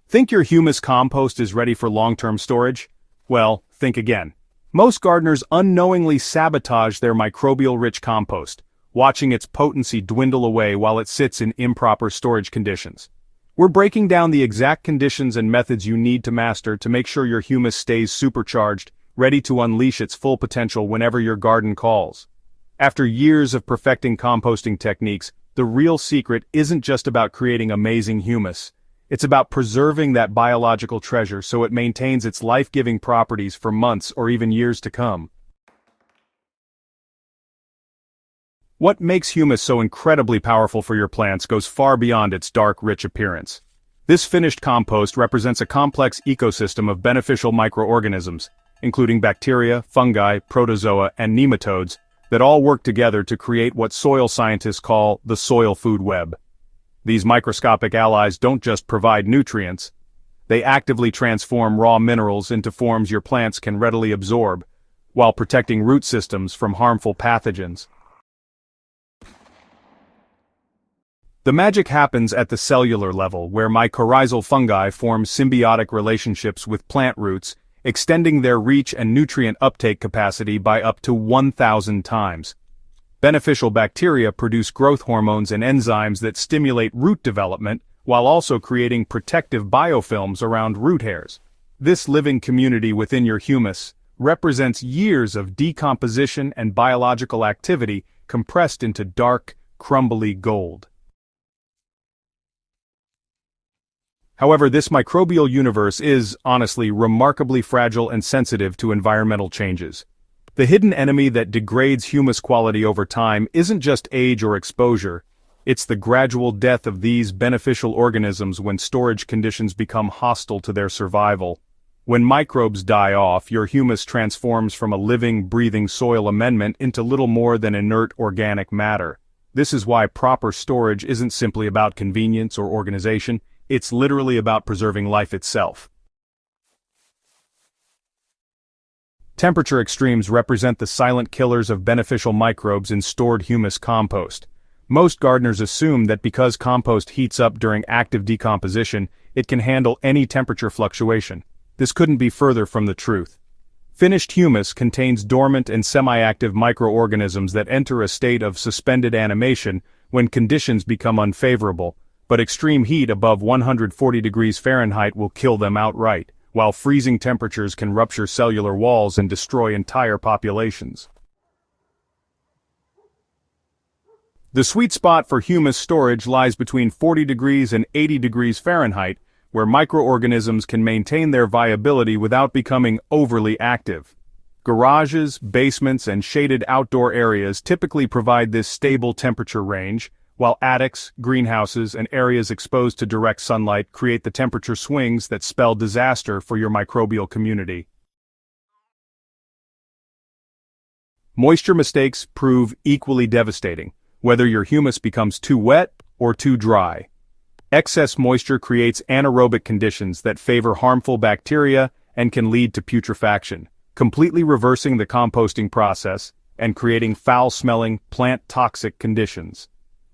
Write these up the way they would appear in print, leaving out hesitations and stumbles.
Think your humus compost is ready for long-term storage? Well, think again. Most gardeners unknowingly sabotage their microbial-rich compost, watching its potency dwindle away while it sits in improper storage conditions. We're breaking down the exact conditions and methods you need to master to make sure your humus stays supercharged, ready to unleash its full potential whenever your garden calls. After years of perfecting composting techniques, the real secret isn't just about creating amazing humus. It's about preserving that biological treasure so it maintains its life-giving properties for months or even years to come. What makes humus so incredibly powerful for your plants goes far beyond its dark, rich appearance. This finished compost represents a complex ecosystem of beneficial microorganisms, including bacteria, fungi, protozoa, and nematodes, that all work together to create what soil scientists call the soil food web. These microscopic allies don't just provide nutrients. They actively transform raw minerals into forms your plants can readily absorb, while protecting root systems from harmful pathogens. The magic happens at the cellular level, where mycorrhizal fungi form symbiotic relationships with plant roots, extending their reach and nutrient uptake capacity by up to 1,000 times. Beneficial bacteria produce growth hormones and enzymes that stimulate root development, while also creating protective biofilms around root hairs. This living community within your humus represents years of decomposition and biological activity compressed into dark, crumbly gold. However, this microbial universe is, honestly, remarkably fragile and sensitive to environmental changes. The hidden enemy that degrades humus quality over time isn't just age or exposure, it's the gradual death of these beneficial organisms when storage conditions become hostile to their survival. When microbes die off, your humus transforms from a living, breathing soil amendment into little more than inert organic matter. This is why proper storage isn't simply about convenience or organization, it's literally about preserving life itself. Temperature extremes represent the silent killers of beneficial microbes in stored humus compost. Most gardeners assume that because compost heats up during active decomposition, it can handle any temperature fluctuation. This couldn't be further from the truth. Finished humus contains dormant and semi-active microorganisms that enter a state of suspended animation when conditions become unfavorable, but extreme heat above 140 degrees Fahrenheit will kill them outright, while freezing temperatures can rupture cellular walls and destroy entire populations. The sweet spot for humus storage lies between 40 degrees and 80 degrees Fahrenheit, where microorganisms can maintain their viability without becoming overly active. Garages, basements, and shaded outdoor areas typically provide this stable temperature range, while attics, greenhouses, and areas exposed to direct sunlight create the temperature swings that spell disaster for your microbial community. Moisture mistakes prove equally devastating, whether your humus becomes too wet or too dry. Excess moisture creates anaerobic conditions that favor harmful bacteria and can lead to putrefaction, completely reversing the composting process and creating foul-smelling, plant-toxic conditions.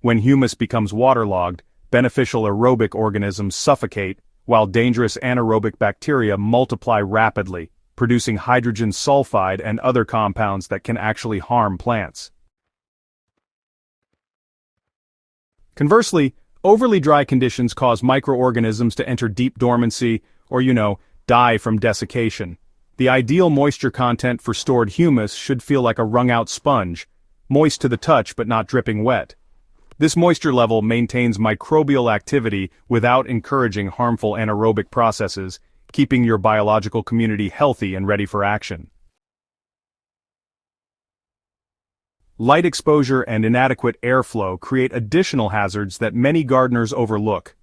When humus becomes waterlogged, beneficial aerobic organisms suffocate, while dangerous anaerobic bacteria multiply rapidly, producing hydrogen sulfide and other compounds that can actually harm plants. Conversely, overly dry conditions cause microorganisms to enter deep dormancy, or die from desiccation. The ideal moisture content for stored humus should feel like a wrung-out sponge, moist to the touch but not dripping wet. This moisture level maintains microbial activity without encouraging harmful anaerobic processes, keeping your biological community healthy and ready for action. Light exposure and inadequate airflow create additional hazards that many gardeners overlook.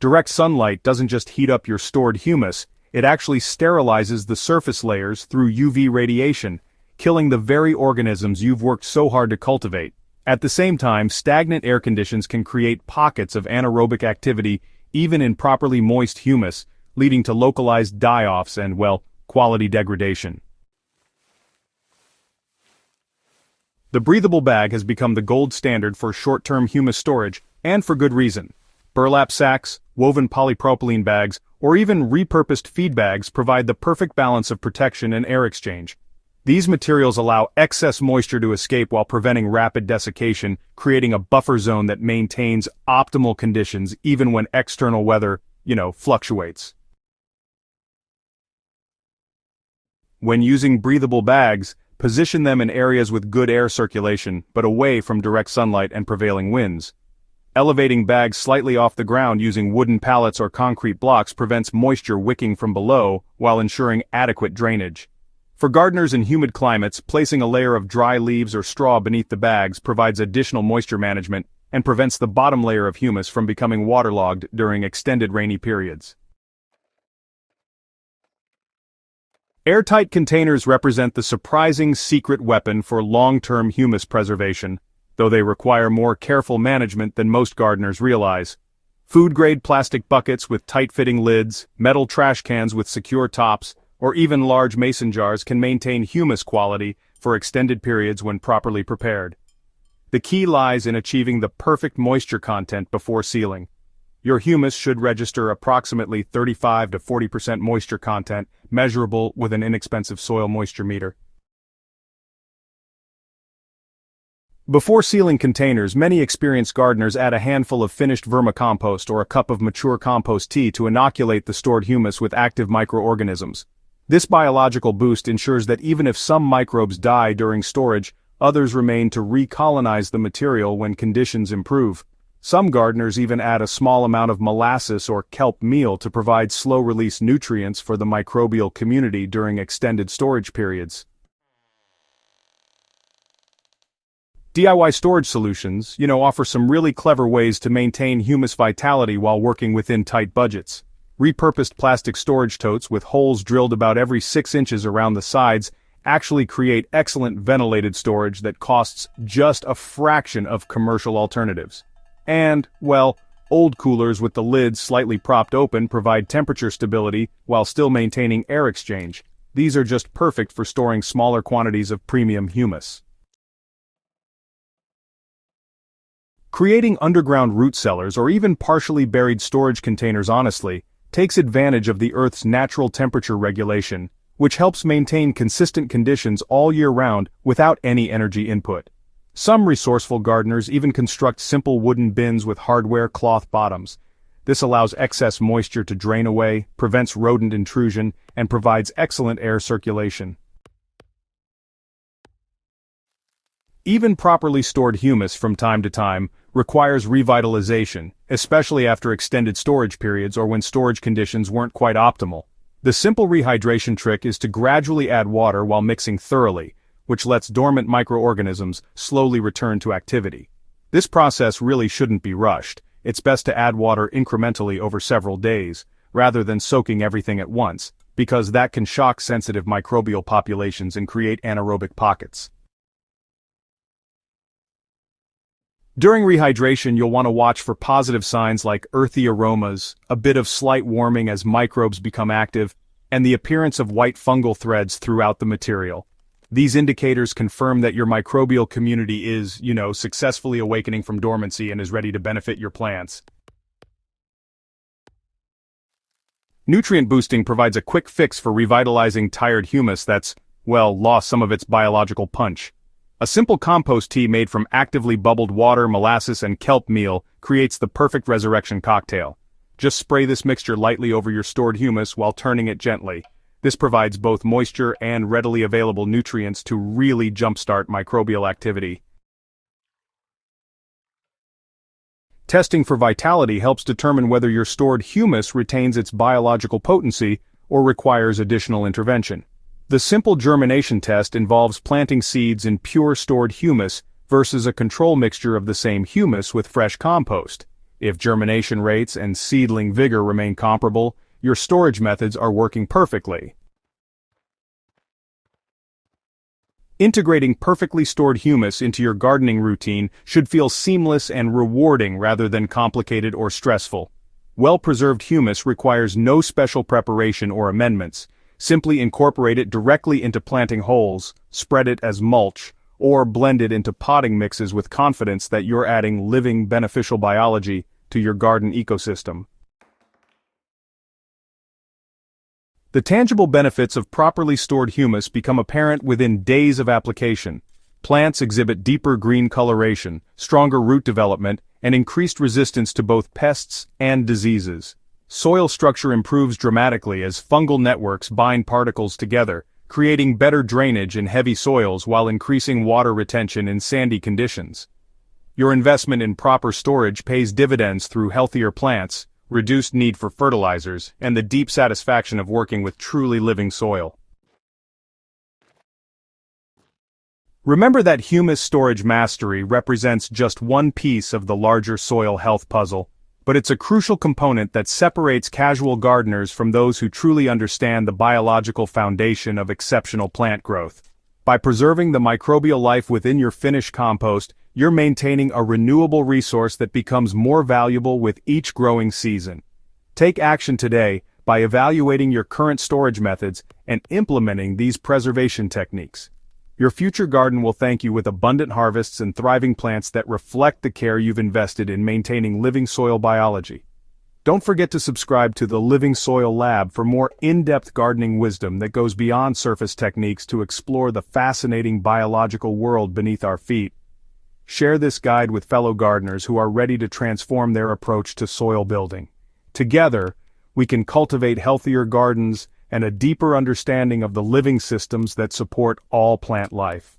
Direct sunlight doesn't just heat up your stored humus, it actually sterilizes the surface layers through UV radiation, killing the very organisms you've worked so hard to cultivate. At the same time, stagnant air conditions can create pockets of anaerobic activity even in properly moist humus, leading to localized die-offs and, quality degradation. The breathable bag has become the gold standard for short-term humus storage, and for good reason. Burlap sacks, woven polypropylene bags, or even repurposed feed bags provide the perfect balance of protection and air exchange. These materials allow excess moisture to escape while preventing rapid desiccation, creating a buffer zone that maintains optimal conditions even when external weather, fluctuates. When using breathable bags, position them in areas with good air circulation, but away from direct sunlight and prevailing winds. Elevating bags slightly off the ground using wooden pallets or concrete blocks prevents moisture wicking from below while ensuring adequate drainage. For gardeners in humid climates, placing a layer of dry leaves or straw beneath the bags provides additional moisture management and prevents the bottom layer of humus from becoming waterlogged during extended rainy periods. Airtight containers represent the surprising secret weapon for long-term humus preservation, though they require more careful management than most gardeners realize. Food-grade plastic buckets with tight-fitting lids, metal trash cans with secure tops, or even large mason jars can maintain humus quality for extended periods when properly prepared. The key lies in achieving the perfect moisture content before sealing. Your humus should register approximately 35 to 40% moisture content, measurable with an inexpensive soil moisture meter. Before sealing containers, many experienced gardeners add a handful of finished vermicompost or a cup of mature compost tea to inoculate the stored humus with active microorganisms. This biological boost ensures that even if some microbes die during storage, others remain to recolonize the material when conditions improve. Some gardeners even add a small amount of molasses or kelp meal to provide slow-release nutrients for the microbial community during extended storage periods. DIY storage solutions, offer some really clever ways to maintain humus vitality while working within tight budgets. Repurposed plastic storage totes with holes drilled about every 6 inches around the sides actually create excellent ventilated storage that costs just a fraction of commercial alternatives. And, old coolers with the lids slightly propped open provide temperature stability while still maintaining air exchange. These are just perfect for storing smaller quantities of premium humus. Creating underground root cellars or even partially buried storage containers honestly takes advantage of the Earth's natural temperature regulation, which helps maintain consistent conditions all year round without any energy input. Some resourceful gardeners even construct simple wooden bins with hardware cloth bottoms. This allows excess moisture to drain away, prevents rodent intrusion, and provides excellent air circulation. Even properly stored humus from time to time requires revitalization, especially after extended storage periods or when storage conditions weren't quite optimal. The simple rehydration trick is to gradually add water while mixing thoroughly, which lets dormant microorganisms slowly return to activity. This process really shouldn't be rushed. It's best to add water incrementally over several days, rather than soaking everything at once, because that can shock sensitive microbial populations and create anaerobic pockets. During rehydration, you'll want to watch for positive signs like earthy aromas, a bit of slight warming as microbes become active, and the appearance of white fungal threads throughout the material. These indicators confirm that your microbial community is, successfully awakening from dormancy and is ready to benefit your plants. Nutrient boosting provides a quick fix for revitalizing tired humus that's, lost some of its biological punch. A simple compost tea made from actively bubbled water, molasses, and kelp meal creates the perfect resurrection cocktail. Just spray this mixture lightly over your stored humus while turning it gently. This provides both moisture and readily available nutrients to really jumpstart microbial activity. Testing for vitality helps determine whether your stored humus retains its biological potency or requires additional intervention. The simple germination test involves planting seeds in pure stored humus versus a control mixture of the same humus with fresh compost. If germination rates and seedling vigor remain comparable, your storage methods are working perfectly. Integrating perfectly stored humus into your gardening routine should feel seamless and rewarding rather than complicated or stressful. Well-preserved humus requires no special preparation or amendments. Simply incorporate it directly into planting holes, spread it as mulch, or blend it into potting mixes with confidence that you're adding living beneficial biology to your garden ecosystem. The tangible benefits of properly stored humus become apparent within days of application. Plants exhibit deeper green coloration, stronger root development, and increased resistance to both pests and diseases. Soil structure improves dramatically as fungal networks bind particles together, creating better drainage in heavy soils while increasing water retention in sandy conditions. Your investment in proper storage pays dividends through healthier plants, reduced need for fertilizers, and the deep satisfaction of working with truly living soil. Remember that humus storage mastery represents just one piece of the larger soil health puzzle, but it's a crucial component that separates casual gardeners from those who truly understand the biological foundation of exceptional plant growth. By preserving the microbial life within your finished compost, you're maintaining a renewable resource that becomes more valuable with each growing season. Take action today by evaluating your current storage methods and implementing these preservation techniques. Your future garden will thank you with abundant harvests and thriving plants that reflect the care you've invested in maintaining living soil biology. Don't forget to subscribe to the Living Soil Lab for more in-depth gardening wisdom that goes beyond surface techniques to explore the fascinating biological world beneath our feet. Share this guide with fellow gardeners who are ready to transform their approach to soil building. Together, we can cultivate healthier gardens and a deeper understanding of the living systems that support all plant life.